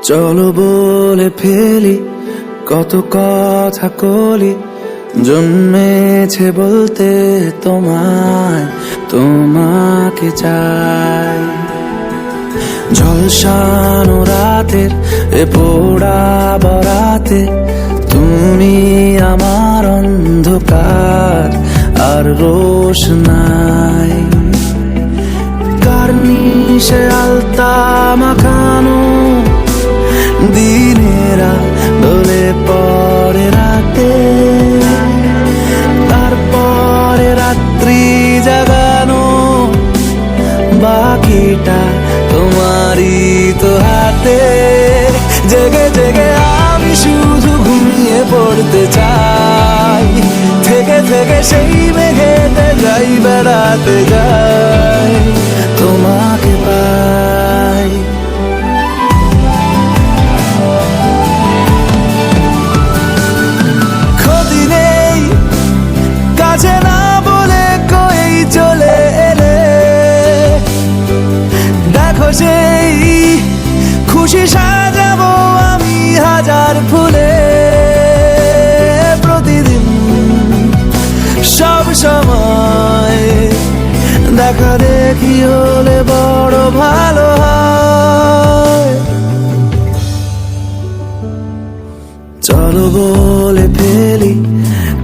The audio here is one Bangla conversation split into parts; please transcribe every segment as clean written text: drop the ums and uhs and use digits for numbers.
চলো বলে ফেলি কত কথা কলি, জন্মেছে বলতে তোমায়, তোমাকে চাই। ঝলসানো রাতের এ পোড়া বরাতে তুমি আমার অন্ধকার আর রোশনাই। কার্নিশে আলতা মাখানো দিনেরা দোলে পরে রাতে, তারপরে রাত্রি জাগানো বাকিটা তোমারই তো হাতে। জেগে জেগে আমি শুধু ঘুমিয়ে পড়তে চাই, থেকে থেকে সেই মেঘেতে যাই বেড়াতে যাই, তোমাকে পাই। ক্ষতি নেই কাছে না বলে কই চলে এলে, দেখো সেই খুশি সাজাবো আমি হাজার ফুলে। প্রতিদিন সব সময় দেখা দেখি হলে বড় ভালো হয়। চলো বলে ফেলি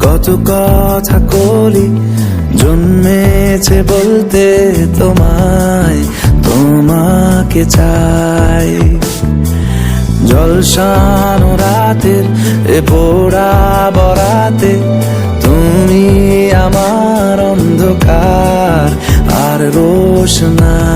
কত কথা কলি, জন্মেছে বলতে তোমায়, তোমাকে চাই। ঝলসানো রাতের এ পোড়া বরাতে তুমি আমার অন্ধকার আর রোশনাই।